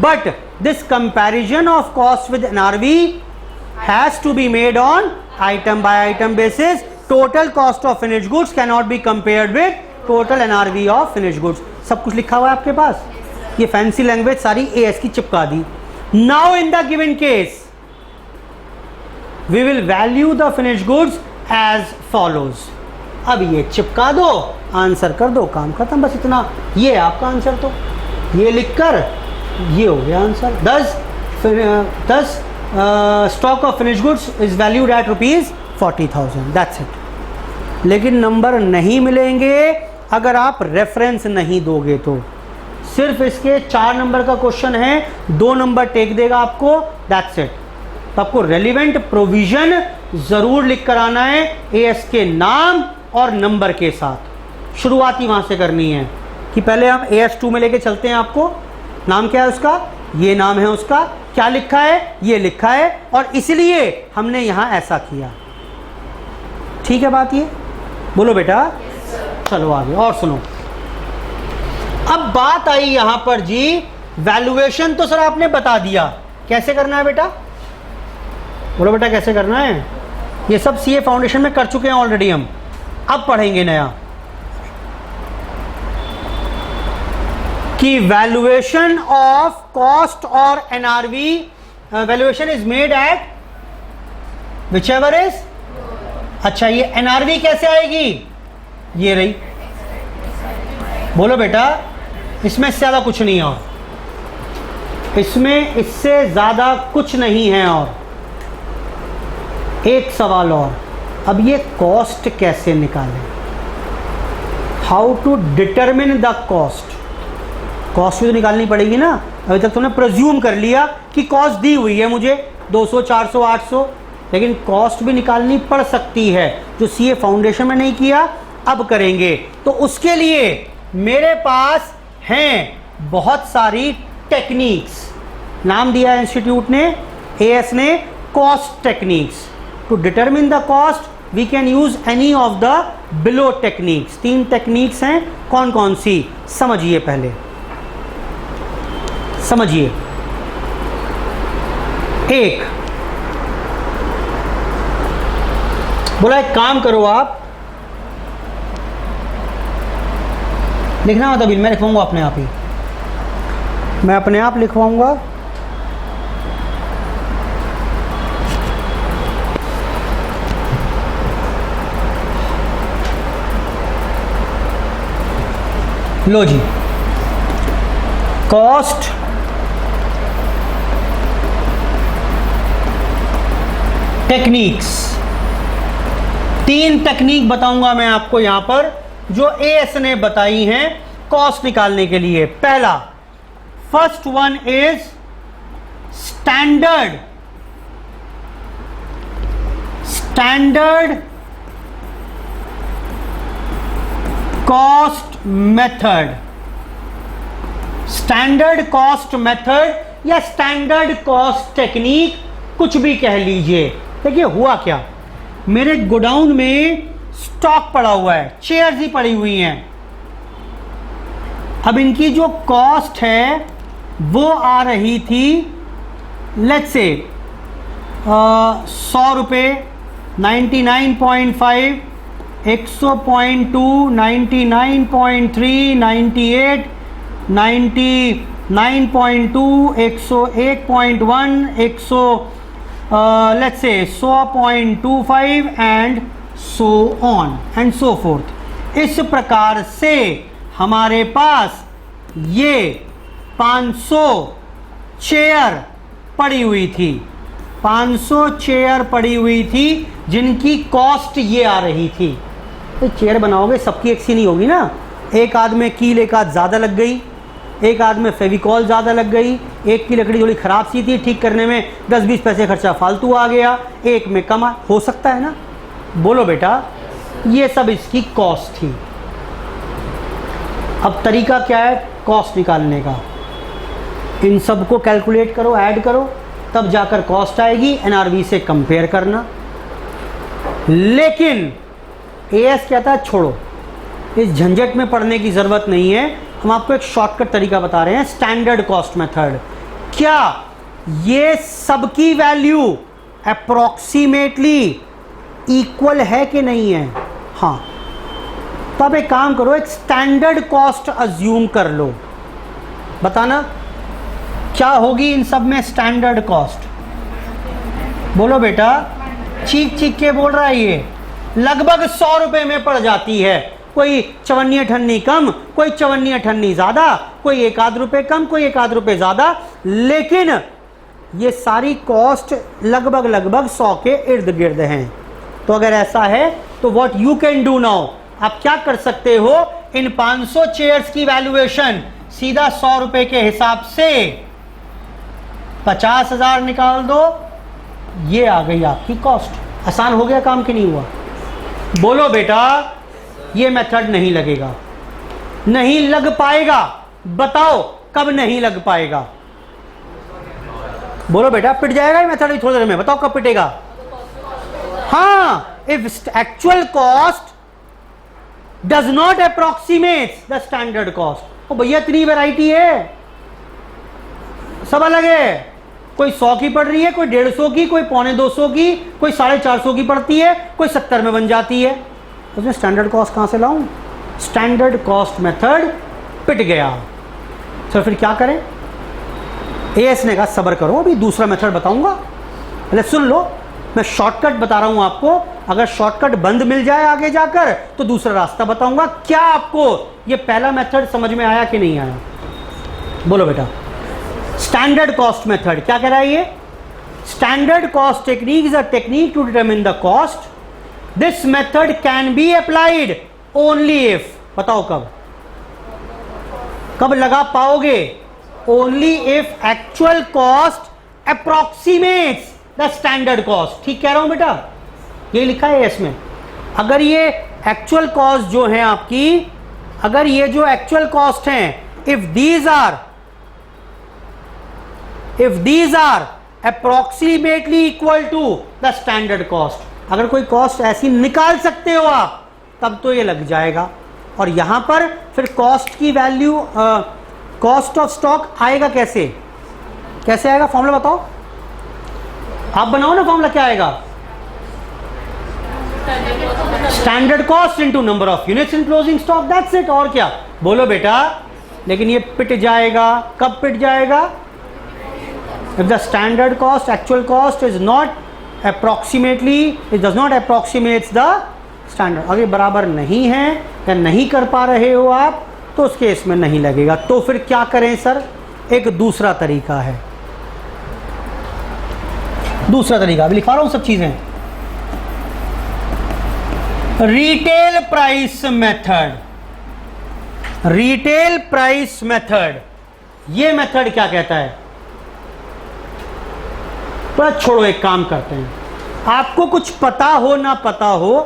But this comparison of cost with NRV has to be made on item by item basis. Total cost of finished goods cannot be compared with total NRV of finished goods. सब कुछ लिखा हुआ है आपके पास। ये fancy language सारी AS की चिपका दी। Now in the given case we will value the finished goods as follows. अब ये चिपका दो, आंसर कर दो, काम खत्म, बस इतना। ये आपका आंसर, तो ये लिखकर ये हो गया answer. 10 stock of finish goods is valued at ₹40,000, that's it. लेकिन नंबर नहीं मिलेंगे अगर आप रेफरेंस नहीं दोगे तो। सिर्फ इसके 4 नंबर का क्वेश्चन है, 2 नंबर टेक देगा आपको, दैट्स इट। तो आपको रेलिवेंट प्रोविजन जरूर लिख कर आना है AS के नाम और नंबर के साथ। शुरुआत ही वहां से करनी है कि पहले हम AS2 में लेके चलते हैं आपको। नाम क्या है उसका? ये नाम है उसका। क्या लिखा है? ये लिखा है, और इसलिए हमने यहां ऐसा किया। ठीक है बात ये? बोलो बेटा। चलो आगे और सुनो। अब बात आई यहां पर जी, वैल्यूएशन तो सर आपने बता दिया, कैसे करना है बेटा? बोलो बेटा कैसे करना है? ये सब सीए फाउंडेशन में कर चुके हैं ऑलरेडी हम, अब पढ़ेंगे नया कि वैल्यूएशन ऑफ कॉस्ट और NRV, valuation is made at whichever is. अच्छा, ये एनआरवी कैसे आएगी? ये रही। बोलो बेटा, इसमें से ज्यादा कुछ नहीं है, और इसमें इससे ज्यादा कुछ नहीं है। और एक सवाल और, अब ये कॉस्ट कैसे निकालें? How to determine the cost? Cost भी तो निकालनी पड़ेगी ना। अभी तक तुमने प्रेज्यूम कर लिया कि कॉस्ट दी हुई है मुझे 200, 400, 800, लेकिन कॉस्ट भी निकालनी पड़ सकती है, जो सीए फाउंडेशन में नहीं किया, अब करेंगे। तो उसके लिए मेरे पास हैं बहुत सारी टेक्निक्स। नाम दिया है इंस्टीट्यूट ने, AS ने, cost techniques. To determine the cost we can use any of the below techniques. 3 techniques हैं, कौन कौन सी समझिए पहले, समझिए। एक, बोला एक काम करो आप, लिखना होता बिल, मैं लिखवाऊंगा अपने आप ही, मैं अपने आप लिखवाऊंगा। लो जी, कॉस्ट टेक्निक्स, 3 टेक्निक बताऊंगा मैं आपको यहां पर, जो AS ने बताई हैं कॉस्ट निकालने के लिए। पहला, first one is standard cost method. Standard cost method या स्टैंडर्ड कॉस्ट टेक्निक, कुछ भी कह लीजिए। देखिए हुआ क्या, मेरे गोडाउन में स्टॉक पड़ा हुआ है, चेयर्स ही पड़ी हुई हैं। अब इनकी जो कॉस्ट है वो आ रही थी, लेट्स से 100 रुपये, 99.5, 100.2, 99.3, 98, 99.2, 101.1, let's say 100.25 and so on and so forth। इस प्रकार से हमारे पास ये 500 चेयर पड़ी हुई थी, 500 चेयर पड़ी हुई थी जिनकी कॉस्ट ये आ रही थी। तो चेयर बनाओगे सबकी एक सी नहीं होगी ना, एक आध में कील एक आध ज़्यादा लग गई, एक आध में फेविकॉल ज़्यादा लग गई, एक की लकड़ी थोड़ी ख़राब सी थी, ठीक करने में 10-20 पैसे खर्चा फालतू आ गया, एक में कम हो सकता है ना। बोलो बेटा, ये सब इसकी कॉस्ट थी। अब तरीका क्या है कॉस्ट निकालने का? इन सब को कैलकुलेट करो, ऐड करो, तब जाकर कॉस्ट आएगी, एनआरवी से कंपेयर करना। लेकिन एएस कहता है छोड़ो, इस झंझट में पड़ने की ज़रूरत नहीं है, हम आपको एक शॉर्टकट तरीका बता रहे हैं, स्टैंडर्ड कॉस्ट मेथड। क्या ये सबकी वैल्यू अप्रॉक्सीमेटली इक्वल है कि नहीं है? हाँ, तो आप एक काम करो, एक स्टैंडर्ड कॉस्ट अज्यूम कर लो। बताना क्या होगी इन सब में स्टैंडर्ड कॉस्ट? बोलो बेटा, चीख चीख के बोल रहा है ये। लगभग 100 रुपए में पड़ जाती है, कोई 54 अठन्नी कम, कोई 54 अठन्नी ज़्यादा, कोई एक आध रुपये कम, कोई एक आध रुपये ज़्यादा, लेकिन ये सारी कॉस्ट लगभग 100 के इर्द गिर्द हैं। तो अगर ऐसा है तो what you can do now, आप क्या कर सकते हो, इन 500 चेयर्स की वैल्यूएशन सीधा 100 रुपए के हिसाब से 50,000 निकाल दो, ये आ गई आपकी कॉस्ट। आसान हो गया काम कि नहीं हुआ? बोलो बेटा, ये मेथड नहीं लगेगा, नहीं लग पाएगा। बताओ कब नहीं लग पाएगा? बोलो बेटा, पिट जाएगा ये मेथड थोड़ी देर में, बताओ कब पिटेगा? हाँ, if actual cost does not approximate the standard cost. Oh भैया, इतनी वैरायटी है, सब अलग है, कोई 100 की पड़ रही है, कोई 150 की, कोई 250 की, कोई 450 की पड़ती है, कोई 70 में बन जाती है। उसमें स्टैंडर्ड कॉस्ट कहां से लाऊं? स्टैंडर्ड कॉस्ट मेथड पिट गया। तो फिर क्या करें? एएस ने कहा सब्र करो, अभी दूसरा मेथड बताऊंगा, पहले सुन लो, मैं शॉर्टकट बता रहा हूं आपको। अगर शॉर्टकट बंद मिल जाए आगे जाकर तो दूसरा रास्ता बताऊंगा। क्या आपको ये पहला मेथड समझ में आया कि नहीं आया? बोलो बेटा, स्टैंडर्ड कॉस्ट मेथड क्या कह रहा है ये? Standard cost technique is a technique to determine the cost. This method can be applied only if, बताओ कब कब लगा पाओगे? Only if actual cost approximates the standard cost. ठीक कह रहा हूं बेटा? ये लिखा है इसमें। अगर ये एक्चुअल कॉस्ट जो है आपकी, अगर ये जो एक्चुअल कॉस्ट हैं, if these are approximately equal to the standard cost, अगर कोई कॉस्ट ऐसी निकाल सकते हो आप, तब तो ये लग जाएगा। और यहां पर फिर कॉस्ट की वैल्यू, कॉस्ट ऑफ स्टॉक आएगा कैसे? कैसे आएगा? फॉर्मूला बताओ, आप बनाओ ना फॉर्मूला, क्या आएगा? Standard cost into number of units in closing stock, that's it. और क्या? बोलो बेटा। लेकिन ये पिट जाएगा, कब पिट जाएगा? If the standard cost, actual cost is not approximately, it does not approximates the standard. अगर बराबर नहीं है या नहीं कर पा रहे हो आप, तो उस केस में नहीं लगेगा। तो फिर क्या करें सर? एक दूसरा तरीका है, दूसरा तरीका अभी लिखा रहा हूं सब चीजें। Retail price method, retail price method, ये मेथड क्या कहता है? पर छोड़ो, एक काम करते हैं, आपको कुछ पता हो ना पता हो,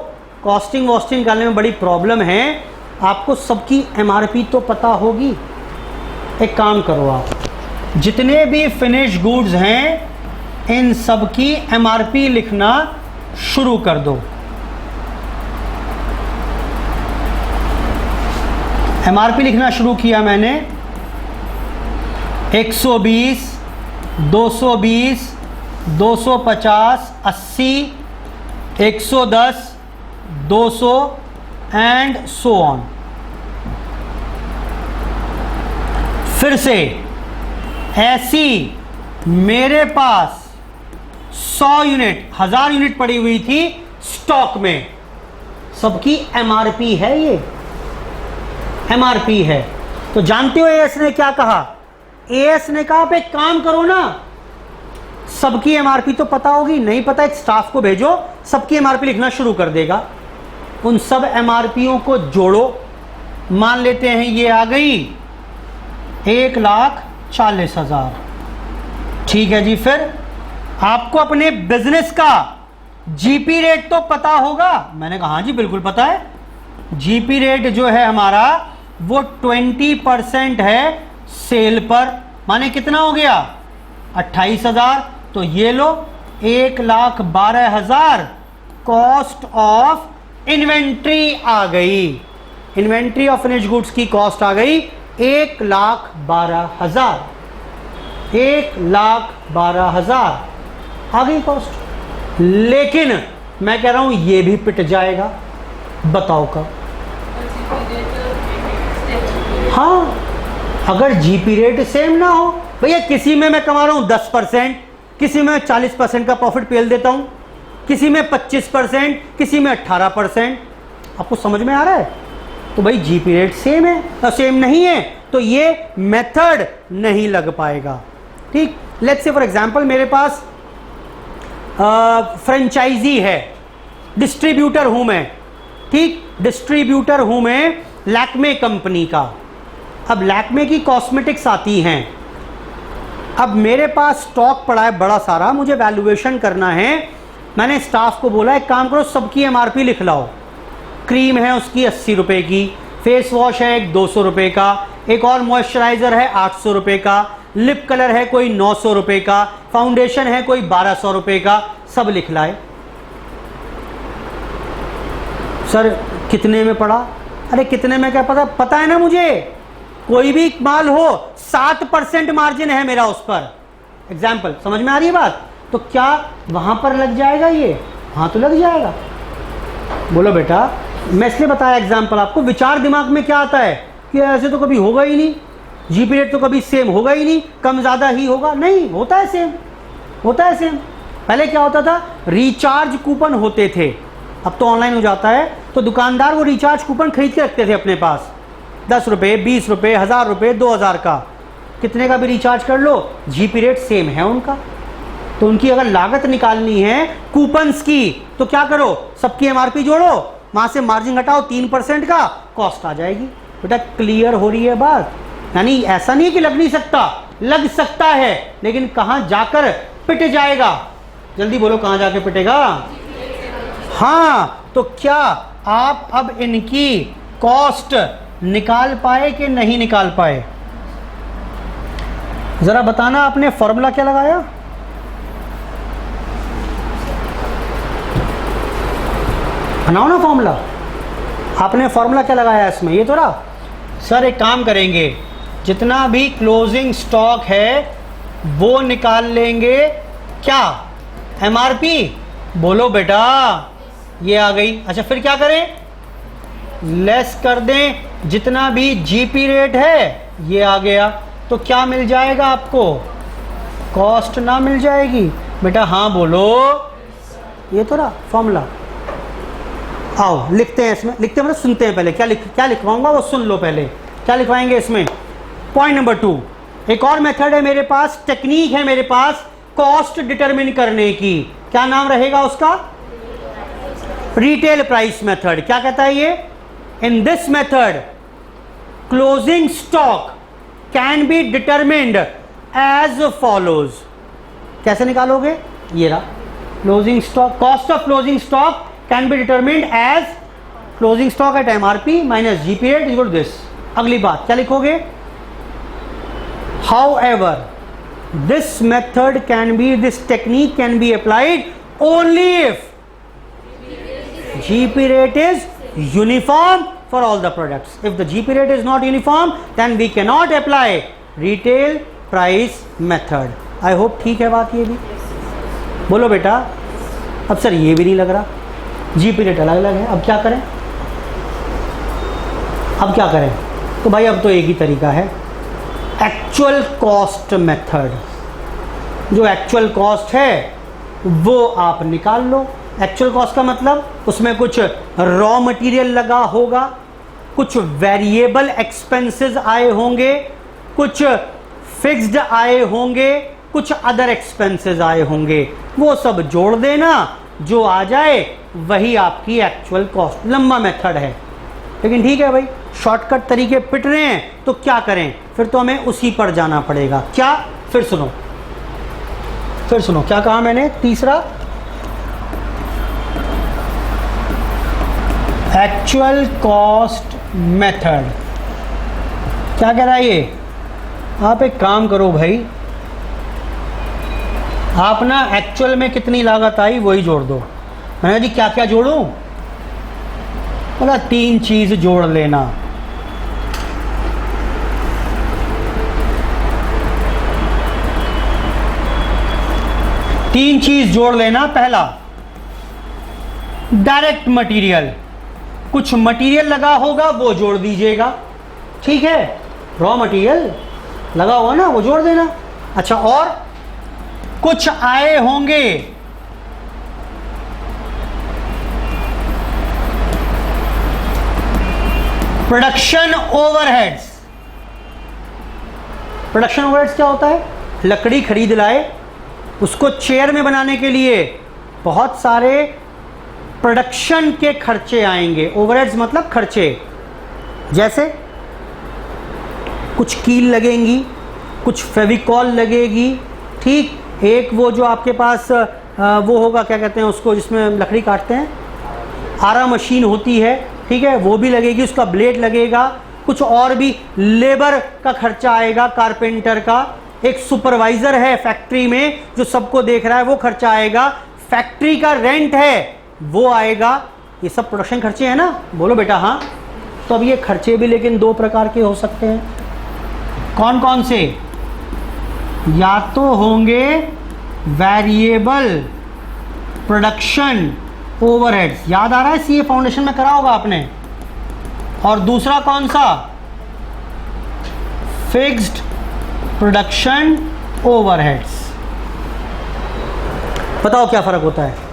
कॉस्टिंग वॉस्टिंग निकालने में बड़ी प्रॉब्लम है, आपको सबकी एमआरपी तो पता होगी। एक काम करो, आप जितने भी फिनिश गुड्स हैं इन सब की एमआरपी लिखना शुरू कर दो। एमआरपी लिखना शुरू किया मैंने, 120, 220, 250, 80, 110, 200 एंड सो ऑन। फिर से ऐसी मेरे पास 100 यूनिट, 1000 यूनिट पड़ी हुई थी स्टॉक में, सबकी एमआरपी है, ये एमआरपी है। तो जानते हो एएस ने क्या कहा? एएस ने कहा आप एक काम करो ना, सबकी एमआरपी तो पता होगी, नहीं पता एक स्टाफ को भेजो, सबकी एमआरपी लिखना शुरू कर देगा। उन सब एमआरपीओं को जोड़ो, मान लेते हैं ये आ गई 1,40,000। ठीक है जी, फिर आपको अपने बिजनेस का जीपी रेट तो पता होगा। मैंने कहा हाँ जी बिल्कुल पता है। जीपी रेट जो है हमारा वो 20% है सेल पर, माने कितना हो गया 28,000। तो ये लो 1,12,000 कॉस्ट ऑफ इन्वेंट्री आ गई। इन्वेंट्री ऑफ फिनिश्ड गुड्स की कॉस्ट आ गई 1,12,000। 1,12,000 आ गई कॉस्ट। लेकिन मैं कह रहा हूं ये भी पिट जाएगा। बताओ कब? हाँ, अगर जीपी रेट सेम ना हो, भैया किसी में मैं कमा रहा हूं 10%, किसी में 40% का प्रॉफिट पेल देता हूं, किसी में 25%, किसी में 18%। आपको समझ में आ रहा है? तो भाई जीपी रेट सेम है, सेम नहीं है तो ये मेथड नहीं लग पाएगा। ठीक, लेट्स से फॉर एग्जांपल मेरे पास फ्रेंचाइजी है, डिस्ट्रीब्यूटर हूं मैं। ठीक, डिस्ट्रीब्यूटर हूं मैं लैक्मे कंपनी का। अब लैक्मे की कॉस्मेटिक्स आती हैं। अब मेरे पास स्टॉक पड़ा है बड़ा सारा, मुझे वैल्यूएशन करना है। मैंने स्टाफ को बोला एक काम करो, सबकी एमआरपी लिख लाओ। क्रीम है उसकी 80 रुपए की, फेस वॉश है एक 200 रुपए का, एक और मॉइस्चराइजर है 800 रुपए का, लिप कलर है कोई 900 रुपए का, फाउंडेशन है कोई 1200 रुपए का। सब लिख लाए। सर कितने में पड़ा? अरे कितने में क्या पता, पता है ना मुझे। कोई भी माल हो 7% मार्जिन है मेरा उस पर। एग्जाम्पल समझ में आ रही है बात? तो क्या वहां पर लग जाएगा ये? हाँ तो लग जाएगा। बोलो बेटा, मैं इसलिए बताया एग्जाम्पल आपको, विचार दिमाग में क्या आता है कि ऐसे तो कभी होगा ही नहीं, जीपी रेट तो कभी सेम होगा ही नहीं, कम ज़्यादा ही होगा। नहीं, होता है सेम, होता है सेम। पहले क्या होता था, रिचार्ज कूपन होते थे, अब तो ऑनलाइन हो जाता है। तो दुकानदार वो रिचार्ज कूपन खरीद के रखते थे अपने पास, 10 रुपये, 20 रुपये, 1000 रुपये, 2000 का, कितने का भी रिचार्ज कर लो, जीपी रेट सेम है उनका। तो उनकी अगर लागत निकालनी है कूपन्स की तो क्या करो, सबकी एमआरपी जोड़ो, वहां से मार्जिन घटाओ 3% का, कॉस्ट आ जाएगी। बेटा क्लियर हो रही है बात? यानी ऐसा नहीं है कि लग नहीं सकता, लग सकता है, लेकिन कहां जाकर पिट जाएगा? जल्दी बोलो कहां जाके पिटेगा? हाँ, तो क्या आप अब इनकी कॉस्ट निकाल पाए कि नहीं निकाल पाए? जरा बताना, आपने फॉर्मूला क्या लगाया? बनाओ ना फॉर्मूला। आपने फॉर्मूला क्या लगाया इसमें? ये तो रहा। सर एक काम करेंगे, जितना भी क्लोजिंग स्टॉक है वो निकाल लेंगे। क्या? एमआरपी? बोलो बेटा, ये आ गई। अच्छा फिर क्या करें? लेस कर दें जितना भी जीपी रेट है, ये आ गया। तो क्या मिल जाएगा आपको? कॉस्ट ना मिल जाएगी? बेटा हाँ बोलो। ये तो रहा फॉर्मूला। आओ लिखते हैं इसमें, लिखते हैं मतलब सुनते हैं पहले। क्या लिखवाऊंगा वो सुन लो पहले। क्या लिखवाएंगे इसमें? पॉइंट नंबर 2, एक और मेथड है मेरे पास, टेक्निक है मेरे पास कॉस्ट डिटरमिन करने की। क्या नाम रहेगा उसका? Retail price method. क्या कहता है ये? In this method closing stock can be determined as follows. कैसे निकालोगे? ये रहा, closing stock, cost of closing stock can be determined as closing stock at MRP minus GP rate equal to this. अगली बात क्या लिखोगे? However, this method can be, this technique can be applied only if GP rate is uniform for all the products. If the GP rate is not uniform, then we cannot apply retail price method. I hope ठीक है बात ये भी? बोलो बेटा। अब sir ये भी नहीं लग रहा, GP रेट अलग अलग है, अब क्या करें? अब क्या करें? तो भाई अब तो एक ही तरीका है, एक्चुअल कॉस्ट मेथड। जो एक्चुअल कॉस्ट है वो आप निकाल लो। एक्चुअल कॉस्ट का मतलब उसमें कुछ रॉ मटेरियल लगा होगा, कुछ वेरिएबल एक्सपेंसेस आए होंगे, कुछ फिक्स्ड आए होंगे, कुछ अदर एक्सपेंसेस आए होंगे, वो सब जोड़ देना, जो आ जाए वही आपकी एक्चुअल कॉस्ट। लंबा मेथड है लेकिन ठीक है भाई, शॉर्टकट तरीके पिट रहे हैं तो क्या करें, फिर तो हमें उसी पर जाना पड़ेगा। क्या? फिर सुनो क्या कहा मैंने? तीसरा, एक्चुअल कॉस्ट मेथड। क्या कह रहा है ये? आप एक काम करो भाई, आप ना एक्चुअल में कितनी लागत आई वही जोड़ दो। मैंने कहा जी क्या क्या जोड़ूं? बोला 3 चीज जोड़ लेना। तीन चीज जोड़ लेना। पहला, डायरेक्ट मटेरियल, कुछ मटेरियल लगा होगा वो जोड़ दीजिएगा, ठीक है? रॉ मटेरियल लगा होगा ना, वो जोड़ देना। अच्छा, और कुछ आए होंगे, प्रोडक्शन ओवरहेड्स। प्रोडक्शन ओवरहेड्स क्या होता है? लकड़ी खरीद लाए, उसको चेयर में बनाने के लिए बहुत सारे प्रोडक्शन के खर्चे आएंगे। ओवरहेड्स मतलब खर्चे, जैसे कुछ कील लगेंगी, कुछ फेविकॉल लगेगी, ठीक? एक वो जो आपके पास वो होगा, क्या कहते हैं उसको, जिसमें लकड़ी काटते हैं, आरा मशीन होती है, ठीक है, वो भी लगेगी, उसका ब्लेड लगेगा। कुछ और भी लेबर का खर्चा आएगा, कारपेंटर का, एक सुपरवाइजर है फैक्ट्री में जो सबको देख रहा है, वो खर्चा आएगा। फैक्ट्री का रेंट है वो आएगा। ये सब प्रोडक्शन खर्चे हैं ना? बोलो बेटा हाँ। तो अब ये खर्चे भी लेकिन 2 प्रकार के हो सकते हैं। कौन कौन से? या तो होंगे वेरिएबल प्रोडक्शन ओवरहेड्स, याद आ रहा है सीए फाउंडेशन में करा होगा आपने। और दूसरा कौन सा? Fixed production overheads. बताओ क्या फर्क होता है?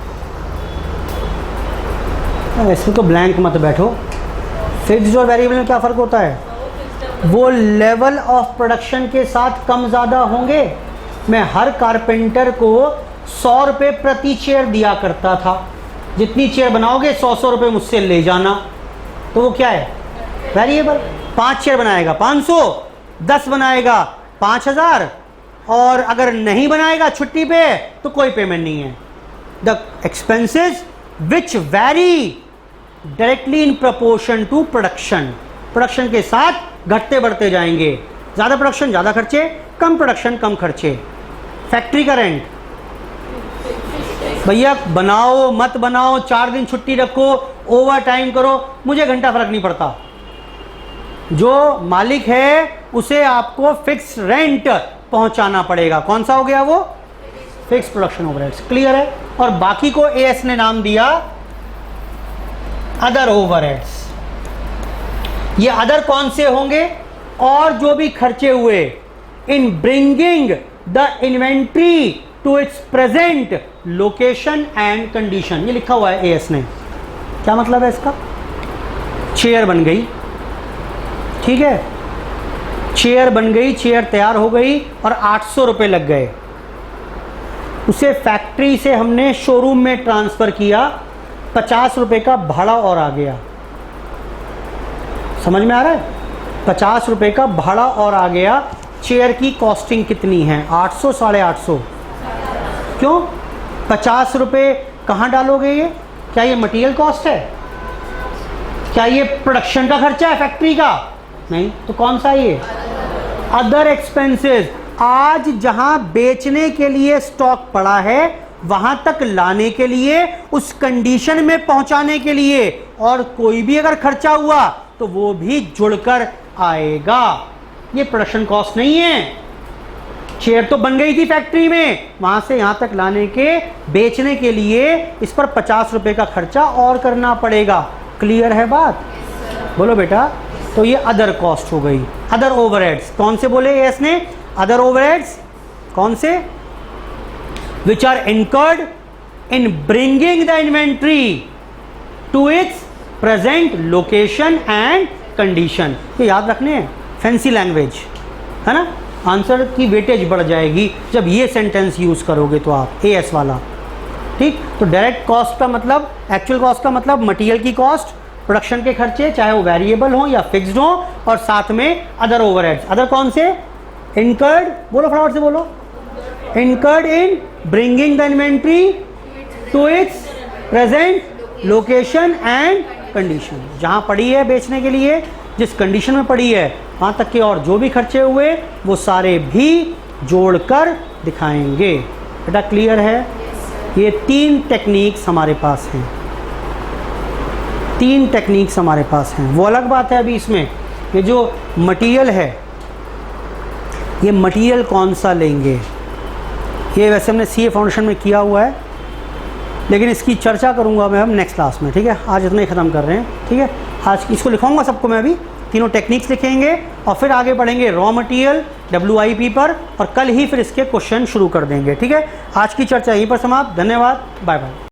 इसमें तो ब्लैंक मत बैठो। फिक्स्ड और वेरिएबल में क्या फ़र्क होता है? वो लेवल ऑफ प्रोडक्शन के साथ कम ज़्यादा होंगे। मैं हर कारपेंटर को 100 रुपये प्रति चेयर दिया करता था। जितनी चेयर बनाओगे 100 रुपये मुझसे ले जाना। तो वो क्या है? वेरिएबल। 5 चेयर बनाएगा 500, 10 बनाएगा 5000, और अगर नहीं बनाएगा छुट्टी पे तो कोई पेमेंट नहीं है। The expenses which vary directly in proportion to production. Production के साथ घटते बढ़ते जाएंगे। ज़्यादा प्रोडक्शन ज़्यादा खर्चे, कम प्रोडक्शन कम खर्चे। फैक्ट्री का रेंट, भैया बनाओ मत बनाओ, 4 दिन छुट्टी रखो, ओवर टाइम करो, मुझे घंटा फर्क नहीं पड़ता। जो मालिक है उसे आपको फिक्स रेंट पहुंचाना पड़ेगा। कौन सा हो गया वो? Fix production overheads. क्लियर है? और बाकी को एएस ने नाम दिया अदर ओवरहेड्स। ये अदर कौन से होंगे? और जो भी खर्चे हुए in bringing the inventory to its present location and condition. ये लिखा हुआ है एएस ने। क्या मतलब है इसका? चेयर बन गई, ठीक है, चेयर बन गई, चेयर तैयार हो गई और 800 रुपये लग गए। उसे फैक्ट्री से हमने शोरूम में ट्रांसफ़र किया, 50 रुपये का भाड़ा और आ गया। समझ में आ रहा है? 50 रुपये का भाड़ा और आ गया। चेयर की कॉस्टिंग कितनी है? 800, 850। क्यों? 50 रुपये कहाँ डालोगे? ये क्या ये मटेरियल कॉस्ट है? क्या ये प्रोडक्शन का खर्चा है फैक्ट्री का? नहीं। तो कौन सा ये? Other expenses. आज जहां बेचने के लिए स्टॉक पड़ा है वहां तक लाने के लिए, उस कंडीशन में पहुंचाने के लिए, और कोई भी अगर खर्चा हुआ तो वो भी जुड़कर आएगा। ये प्रोडक्शन कॉस्ट नहीं है। चेयर तो बन गई थी फैक्ट्री में, वहां से यहां तक लाने के, बेचने के लिए इस पर 50 रुपये का खर्चा और करना पड़ेगा। क्लियर है बात? बोलो बेटा। तो ये अदर कॉस्ट हो गई, अदर ओवरहेड्स। कौन से बोले एएस ने? Other overheads. कौन से? Which are incurred in bringing the inventory to its present location and condition. ये याद रखने हैं, फैंसी लैंग्वेज है ना। आंसर की वेटेज बढ़ जाएगी जब ये सेंटेंस यूज़ करोगे तो आप AS वाला। ठीक, तो डायरेक्ट कॉस्ट का मतलब, एक्चुअल कॉस्ट का मतलब मटेरियल की कॉस्ट, प्रोडक्शन के खर्चे चाहे वो वेरिएबल हो या फिक्स्ड हो, और साथ में अदर ओवरहेड्स। अदर कौन से? इनकर्ड, बोलो फटाफट से बोलो, incurred in bringing the inventory to its present location and condition. जहाँ पड़ी है बेचने के लिए, जिस कंडीशन में पड़ी है, वहाँ तक के और जो भी खर्चे हुए वो सारे भी जोड़कर दिखाएंगे। बेटा क्लियर है? ये 3 टेक्निक्स हमारे पास हैं, 3 टेक्निक्स हमारे पास हैं। वो अलग बात है अभी इसमें, ये जो मटेरियल है, ये मटेरियल कौन सा लेंगे, ये वैसे हमने CA फाउंडेशन में किया हुआ है, लेकिन इसकी चर्चा करूंगा मैं अब नेक्स्ट क्लास में। ठीक है, आज इतना ही ख़त्म कर रहे हैं। ठीक है, आज इसको लिखाऊंगा सबको मैं, अभी तीनों टेक्निक्स लिखेंगे और फिर आगे बढ़ेंगे रॉ मटेरियल WIP पर, और कल ही फिर इसके क्वेश्चन शुरू कर देंगे। ठीक है, आज की चर्चा यहीं पर समाप्त। धन्यवाद, बाय बाय।